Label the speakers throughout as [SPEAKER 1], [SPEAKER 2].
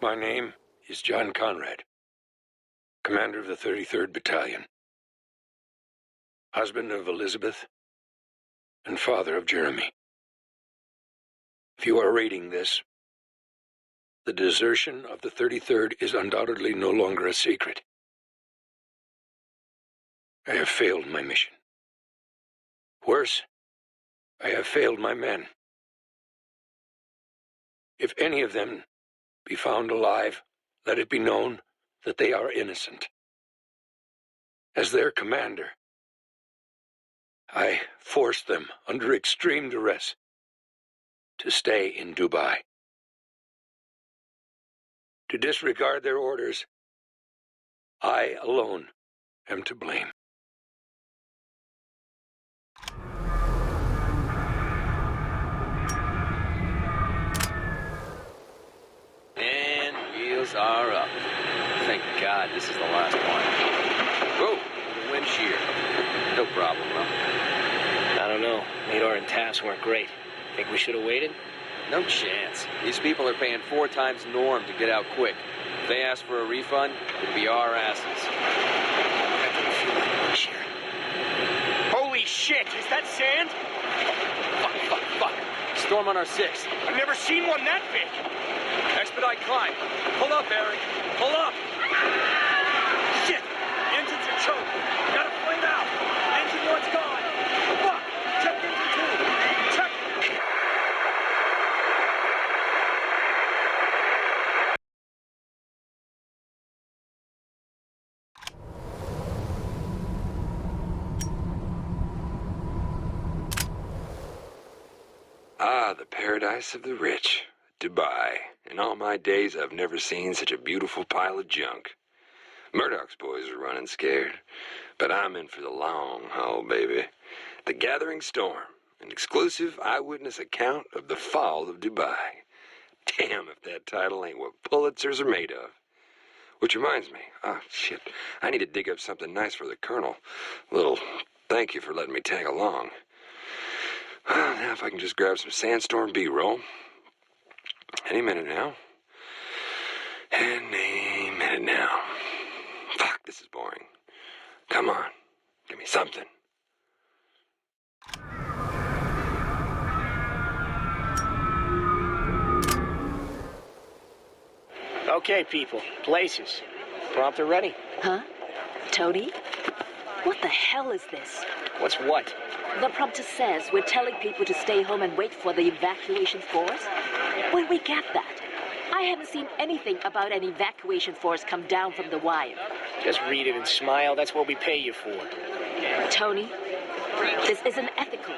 [SPEAKER 1] My name is John Conrad, commander of the 33rd Battalion, husband of Elizabeth, and father of Jeremy. If you are reading this, the desertion of the 33rd is undoubtedly no longer a secret. I have failed my mission. Worse, I have failed my men. If any of them be found alive, let it be known that they are innocent. As their commander, I forced them, under extreme duress, to stay in Dubai. To disregard their orders, I alone am to blame.
[SPEAKER 2] And wheels are up. Thank God this is the last one. Whoa, the wind shear. No problem, huh?
[SPEAKER 3] I don't know. Nadar and TAFs weren't great. Think we should have waited?
[SPEAKER 2] No chance. These people are paying 4 times norm to get out quick. If they ask for a refund, it'd be our asses.
[SPEAKER 3] I can feel that wind shear. Holy shit! Is that sand?
[SPEAKER 2] Fuck. Storm on our 6.
[SPEAKER 3] I've never seen one that big!
[SPEAKER 2] Expedite climb. Pull up, Eric. Pull up!
[SPEAKER 3] Shit! The engines are choked. Gotta flame out. Engine 1's gone. Fuck! Check engine 2. Check.
[SPEAKER 4] Ah, the paradise of the rich. Dubai. In all my days, I've never seen such a beautiful pile of junk. Murdoch's boys are running scared, but I'm in for the long haul, baby. The Gathering Storm, an exclusive eyewitness account of the fall of Dubai. Damn if that title ain't what Pulitzers are made of. Which reminds me, shit, I need to dig up something nice for the Colonel. A little thank you for letting me tag along. Now if I can just grab some Sandstorm B-roll. Any minute now. Any minute now. Fuck, this is boring. Come on, give me something.
[SPEAKER 3] Okay, people. Places. Prompter ready?
[SPEAKER 5] Huh? Tony? What the hell is this?
[SPEAKER 3] What's what?
[SPEAKER 5] The prompter says we're telling people to stay home and wait for the evacuation force. When we get that? I haven't seen anything about an evacuation force come down from the wire.
[SPEAKER 3] Just read it and smile. That's what we pay you for.
[SPEAKER 5] Tony, this isn't ethical.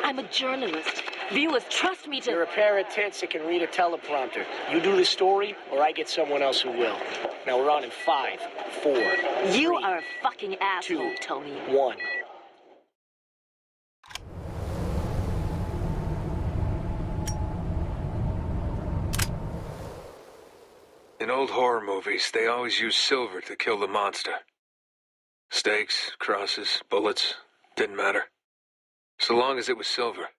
[SPEAKER 5] I'm a journalist. Viewers trust me to...
[SPEAKER 3] You're a pair of tits that can read a teleprompter. You do the story, or I get someone else who will. Now we're on in 5, 4,
[SPEAKER 5] You
[SPEAKER 3] 3,
[SPEAKER 5] are a fucking asshole,
[SPEAKER 3] 2,
[SPEAKER 5] Tony.
[SPEAKER 3] 1.
[SPEAKER 1] In old horror movies, they always use silver to kill the monster. Stakes, crosses, bullets, didn't matter. So long as it was silver.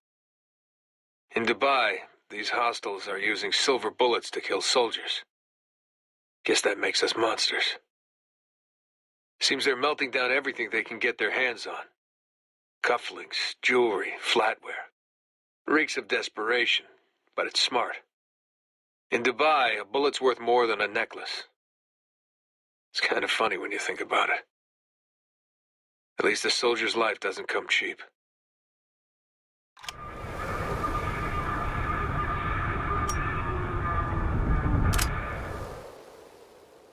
[SPEAKER 1] In Dubai, these hostiles are using silver bullets to kill soldiers. Guess that makes us monsters. Seems they're melting down everything they can get their hands on. Cufflinks, jewelry, flatware. Reeks of desperation, but it's smart. In Dubai, a bullet's worth more than a necklace. It's kind of funny when you think about it. At least a soldier's life doesn't come cheap.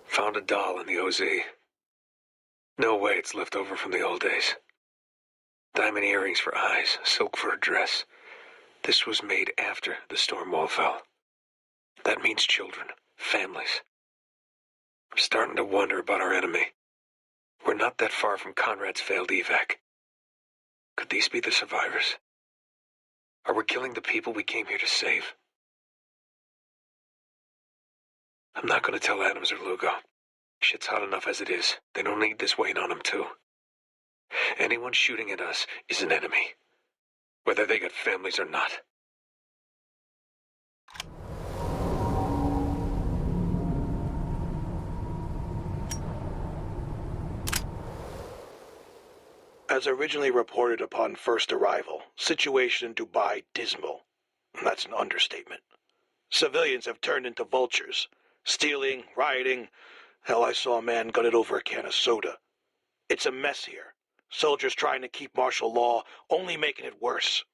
[SPEAKER 1] Found a doll in the OZ. No way it's left over from the old days. Diamond earrings for eyes, silk for a dress. This was made after the storm wall fell. That means children, families. I'm starting to wonder about our enemy. We're not that far from Conrad's failed evac. Could these be the survivors? Are we killing the people we came here to save? I'm not going to tell Adams or Lugo. Shit's hot enough as it is. They don't need this weight on them, too. Anyone shooting at us is an enemy, whether they got families or not.
[SPEAKER 6] As originally reported upon first arrival, situation in Dubai dismal. That's an understatement. Civilians have turned into vultures. Stealing, rioting. Hell, I saw a man gutted over a can of soda. It's a mess here. Soldiers trying to keep martial law, only making it worse.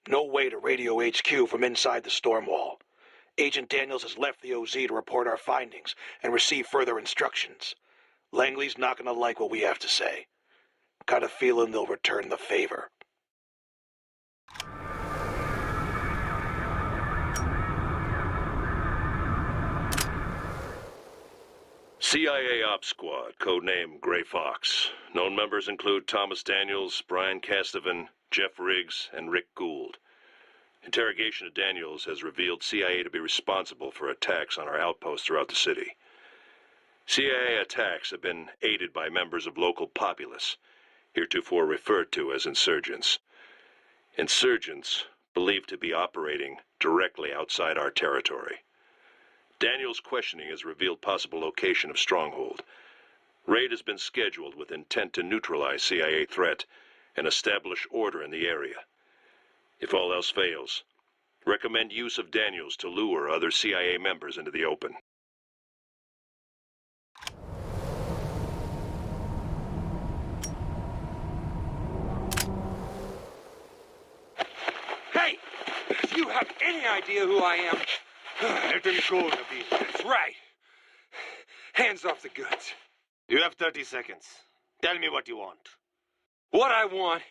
[SPEAKER 6] No way to radio HQ from inside the storm wall. Agent Daniels has left the OZ to report our findings and receive further instructions. Langley's not gonna like what we have to say. Got a feeling they'll return the favor.
[SPEAKER 7] CIA Ops Squad, codename Gray Fox. Known members include Thomas Daniels, Brian Castovan, Jeff Riggs, and Rick Gould. Interrogation of Daniels has revealed CIA to be responsible for attacks on our outposts throughout the city. CIA attacks have been aided by members of local populace, heretofore referred to as insurgents. Insurgents believed to be operating directly outside our territory. Daniels' questioning has revealed possible location of stronghold. Raid has been scheduled with intent to neutralize CIA threat and establish order in the area. If all else fails, recommend use of Daniels to lure other CIA members into the open.
[SPEAKER 4] Hey! If you have any idea who I am...
[SPEAKER 3] Let him go, Nabil.
[SPEAKER 4] That's right. Hands off the goods.
[SPEAKER 3] You have 30 seconds. Tell me what you want.
[SPEAKER 4] What I want...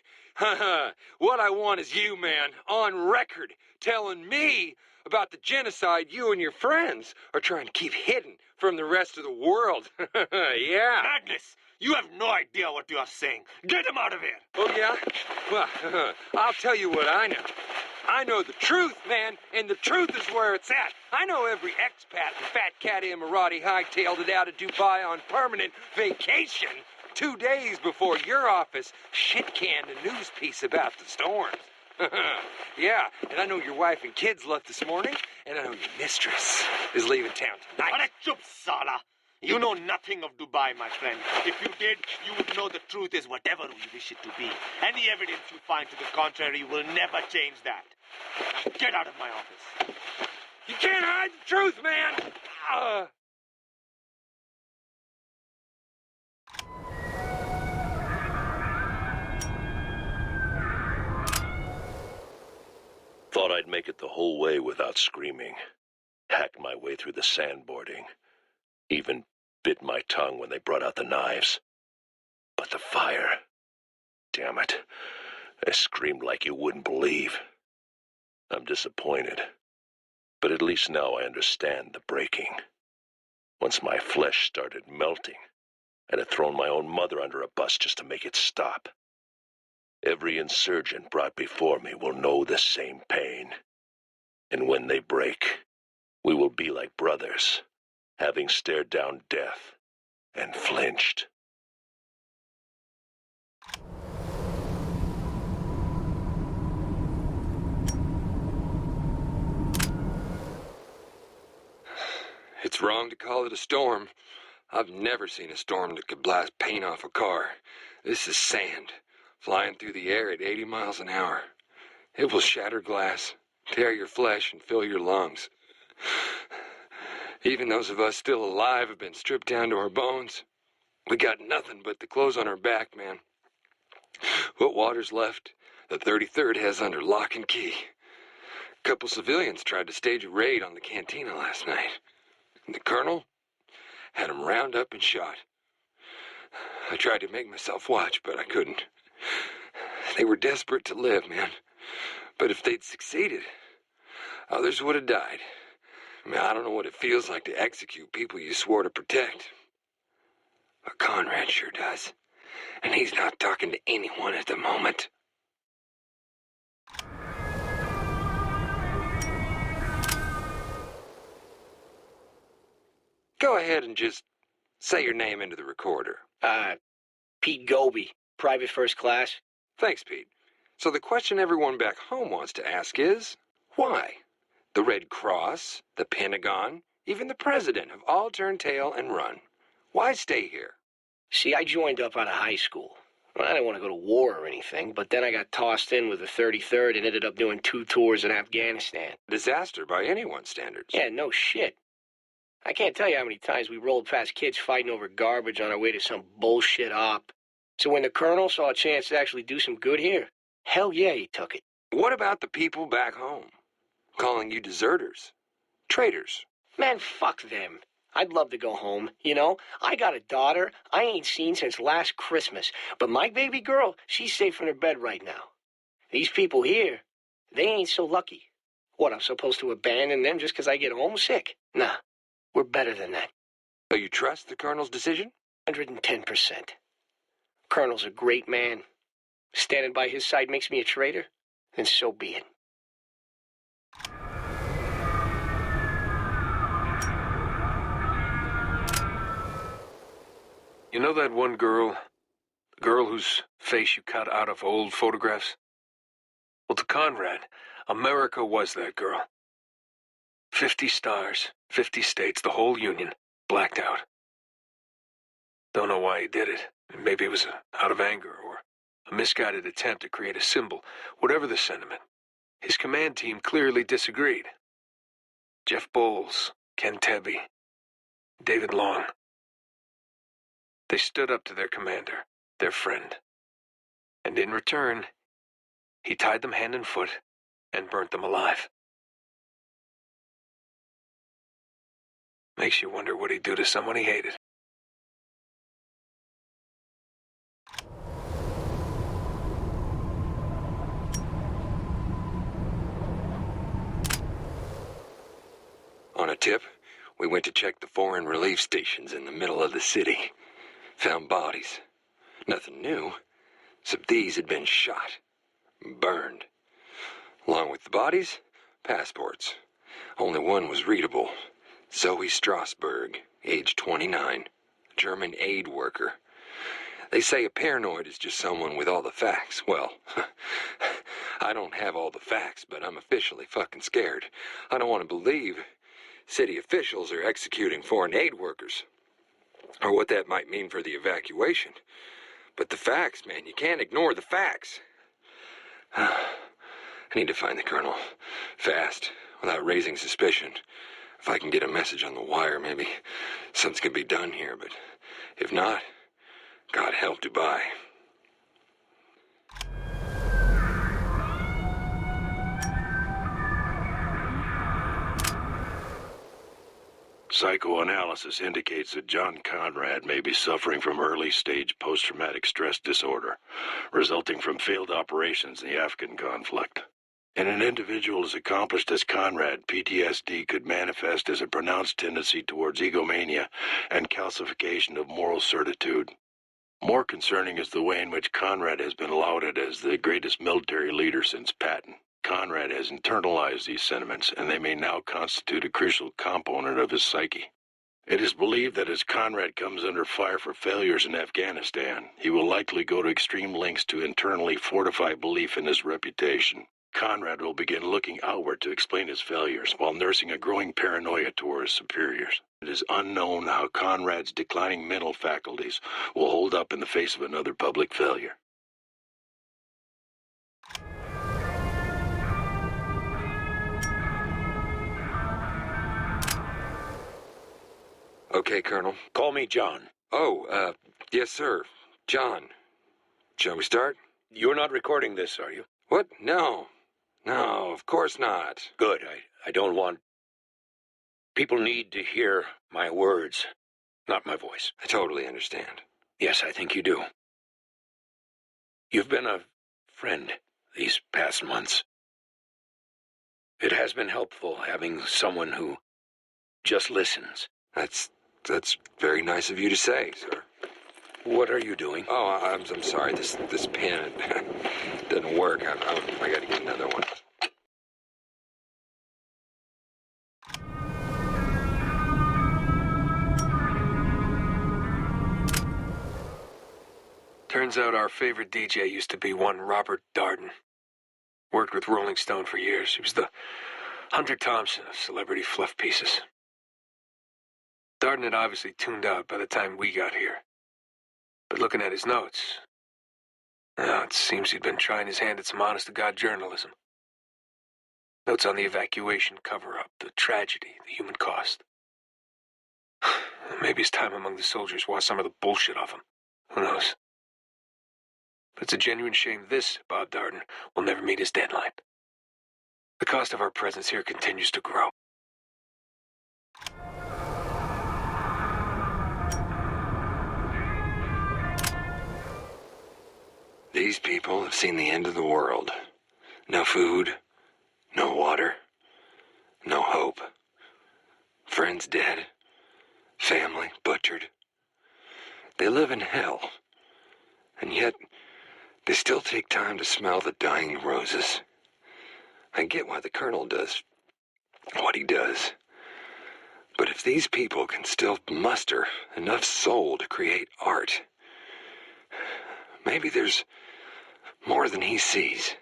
[SPEAKER 4] what I want is you, man, on record, telling me about the genocide you and your friends are trying to keep hidden from the rest of the world. Yeah.
[SPEAKER 3] Madness! You have no idea what you are saying. Get him out of here!
[SPEAKER 4] Oh, yeah? Well, I'll tell you what I know. I know the truth, man, and the truth is where it's at. I know every expat and fat cat Emirati hightailed it out of Dubai on permanent vacation 2 days before your office shit-canned a news piece about the storms. Yeah, and I know your wife and kids left this morning, and I know your mistress is leaving town tonight.
[SPEAKER 3] Arre, chup, Sala! You know nothing of Dubai, my friend. If you did, you would know the truth is whatever we wish it to be. Any evidence you find to the contrary will never change that. Now get out of my office.
[SPEAKER 4] You can't hide the truth, man!
[SPEAKER 7] Thought I'd make it the whole way without screaming. Hacked my way through the sandboarding. Even bit my tongue when they brought out the knives. But the fire... Damn it. I screamed like you wouldn't believe. I'm disappointed. But at least now I understand the breaking. Once my flesh started melting, I'd have thrown my own mother under a bus just to make it stop. Every insurgent brought before me will know the same pain. And when they break, we will be like brothers, having stared down death and flinched.
[SPEAKER 4] It's wrong to call it a storm. I've never seen a storm that could blast paint off a car. This is sand, flying through the air at 80 miles an hour. It will shatter glass, tear your flesh, and fill your lungs. Even those of us still alive have been stripped down to our bones. We got nothing but the clothes on our back, man. What water's left, the 33rd has under lock and key. A couple civilians tried to stage a raid on the cantina last night. And the colonel had them round up and shot. I tried to make myself watch, but I couldn't. They were desperate to live, man. But if they'd succeeded, others would have died. I mean, I don't know what it feels like to execute people you swore to protect. But Conrad sure does. And he's not talking to anyone at the moment. Go ahead and just say your name into the recorder.
[SPEAKER 8] Pete Goby, private first class.
[SPEAKER 4] Thanks, Pete. So the question everyone back home wants to ask is, why? The Red Cross, the Pentagon, even the President have all turned tail and run. Why stay here?
[SPEAKER 8] See, I joined up out of high school. Well, I didn't want to go to war or anything, but then I got tossed in with the 33rd and ended up doing 2 tours in Afghanistan.
[SPEAKER 4] Disaster by anyone's standards.
[SPEAKER 8] Yeah, no shit. I can't tell you how many times we rolled past kids fighting over garbage on our way to some bullshit op. So when the colonel saw a chance to actually do some good here, hell yeah, he took it.
[SPEAKER 4] What about the people back home? Calling you deserters? Traitors?
[SPEAKER 8] Man, fuck them. I'd love to go home, you know? I got a daughter I ain't seen since last Christmas, but my baby girl, she's safe in her bed right now. These people here, they ain't so lucky. What, I'm supposed to abandon them just 'cause I get homesick? Nah, we're better than that.
[SPEAKER 4] So you trust the colonel's decision?
[SPEAKER 8] 110%. Colonel's a great man. Standing by his side makes me a traitor, then so be it.
[SPEAKER 1] You know that one girl? The girl whose face you cut out of old photographs? Well, to Conrad, America was that girl. 50 stars, 50 states, the whole Union, blacked out. Don't know why he did it. Maybe it was out of anger or a misguided attempt to create a symbol. Whatever the sentiment, his command team clearly disagreed. Jeff Bowles, Ken Tebby, David Long. They stood up to their commander, their friend. And in return, he tied them hand and foot and burnt them alive. Makes you wonder what he'd do to someone he hated.
[SPEAKER 4] On a tip, we went to check the foreign relief stations in the middle of the city. Found bodies. Nothing new, except these had been shot. Burned. Along with the bodies, passports. Only one was readable. Zoe Strasberg, age 29. German aid worker. They say a paranoid is just someone with all the facts. Well, I don't have all the facts, but I'm officially fucking scared. I don't want to believe city officials are executing foreign aid workers, or what that might mean for the evacuation. But the facts, man, you can't ignore the facts. I need to find the colonel, fast, without raising suspicion. If I can get a message on the wire, maybe something can be done here, but if not, God help Dubai.
[SPEAKER 7] Psychoanalysis indicates that John Conrad may be suffering from early-stage post-traumatic stress disorder, resulting from failed operations in the Afghan conflict. In an individual as accomplished as Conrad, PTSD could manifest as a pronounced tendency towards egomania and calcification of moral certitude. More concerning is the way in which Conrad has been lauded as the greatest military leader since Patton. Conrad has internalized these sentiments, and they may now constitute a crucial component of his psyche. It is believed that as Conrad comes under fire for failures in Afghanistan, he will likely go to extreme lengths to internally fortify belief in his reputation. Conrad will begin looking outward to explain his failures, while nursing a growing paranoia toward his superiors. It is unknown how Conrad's declining mental faculties will hold up in the face of another public failure.
[SPEAKER 4] Okay, Colonel.
[SPEAKER 6] Call me John.
[SPEAKER 4] Oh, yes, sir. John. Shall we start?
[SPEAKER 6] You're not recording this, are you?
[SPEAKER 4] What? No. No, of course not.
[SPEAKER 6] Good. I don't want... People need to hear my words, not my voice.
[SPEAKER 4] I totally understand.
[SPEAKER 6] Yes, I think you do. You've been a friend these past months. It has been helpful having someone who just listens.
[SPEAKER 4] That's very nice of you to say, sir.
[SPEAKER 6] What are you doing?
[SPEAKER 4] Oh, I'm sorry. This pen doesn't work. I got to get another one.
[SPEAKER 1] Turns out our favorite DJ used to be one Robert Darden. Worked with Rolling Stone for years. He was the Hunter Thompson of celebrity fluff pieces. Darden had obviously tuned out by the time we got here. But looking at his notes, Oh, it seems he'd been trying his hand at some honest-to-God journalism. Notes on the evacuation cover-up, the tragedy, the human cost. Maybe his time among the soldiers washed some of the bullshit off him. Who knows? But it's a genuine shame this, Bob Darden, will never meet his deadline. The cost of our presence here continues to grow.
[SPEAKER 4] These people have seen the end of the world. No food, no water, no hope. Friends dead, family butchered. They live in hell, and yet they still take time to smell the dying roses. I get why the Colonel does what he does. But if these people can still muster enough soul to create art, maybe there's more than he sees.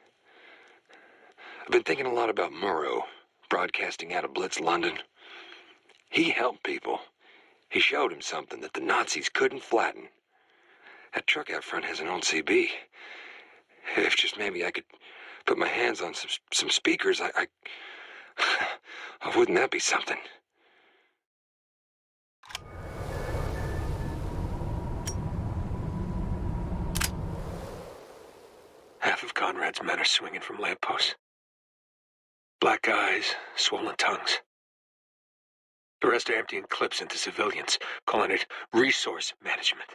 [SPEAKER 4] I've been thinking a lot about Murrow, broadcasting out of Blitz, London. He helped people. He showed him something that the Nazis couldn't flatten. That truck out front has an old CB. If just maybe I could put my hands on some speakers, I wouldn't that be something?
[SPEAKER 1] Half of Conrad's men are swinging from lampposts. Black eyes, swollen tongues. The rest are emptying clips into civilians, calling it resource management.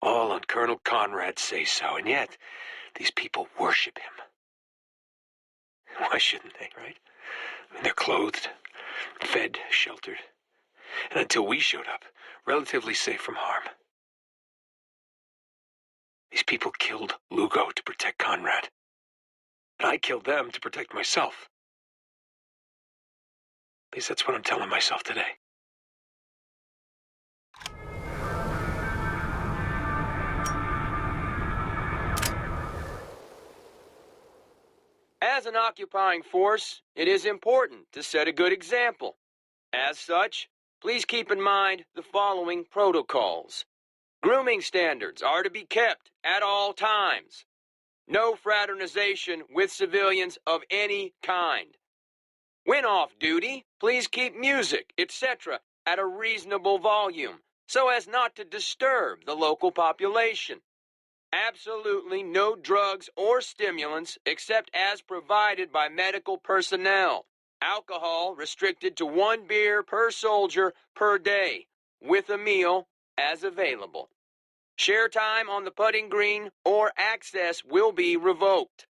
[SPEAKER 1] All on Colonel Conrad's say-so, and yet these people worship him. Why shouldn't they, right? I mean, they're clothed, fed, sheltered, and until we showed up, relatively safe from harm. These people killed Lugo to protect Conrad. And I killed them to protect myself. At least that's what I'm telling myself today.
[SPEAKER 2] As an occupying force, it is important to set a good example. As such, please keep in mind the following protocols. Grooming standards are to be kept at all times. No fraternization with civilians of any kind. When off duty, please keep music, etc. at a reasonable volume so as not to disturb the local population. Absolutely no drugs or stimulants except as provided by medical personnel. Alcohol restricted to 1 beer per soldier per day, with a meal as available. Share time on the putting green or access will be revoked.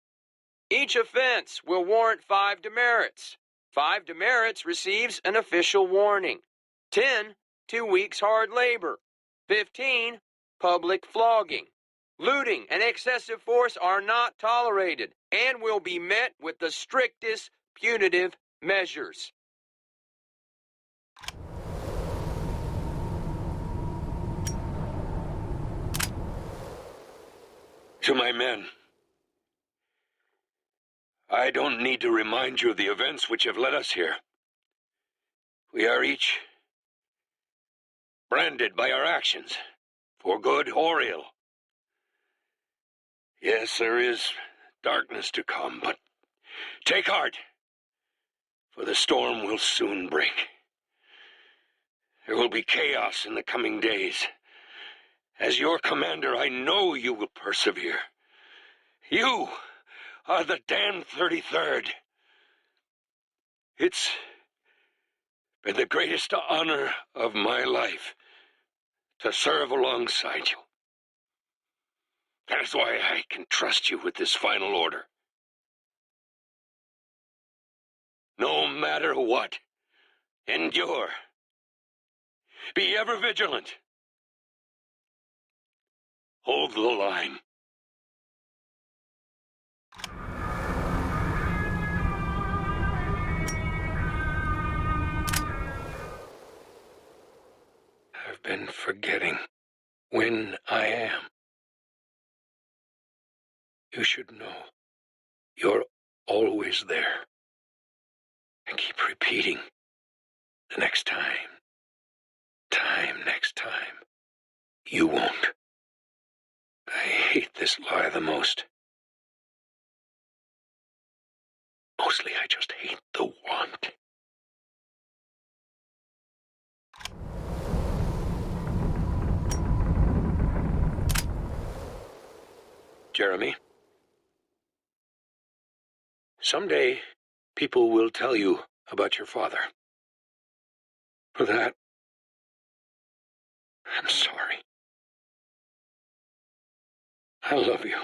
[SPEAKER 2] Each offense will warrant 5 demerits. 5 demerits receives an official warning. 10, 2 weeks hard labor. 15, public flogging. Looting and excessive force are not tolerated and will be met with the strictest punitive measures.
[SPEAKER 7] To my men, I don't need to remind you of the events which have led us here. We are each branded by our actions, for good or ill. Yes, there is darkness to come, but take heart, for the storm will soon break. There will be chaos in the coming days. As your commander, I know you will persevere. You are the damn 33rd. It's been the greatest honor of my life to serve alongside you. That is why I can trust you with this final order. No matter what, endure. Be ever vigilant. Hold the line.
[SPEAKER 1] I've been forgetting when I am. You should know you're always there. And keep repeating the next time, next time. You won't. I hate hate this lie the most. Mostly I just hate the want. Jeremy, someday people will tell you about your father. For that, I'm sorry. I love you.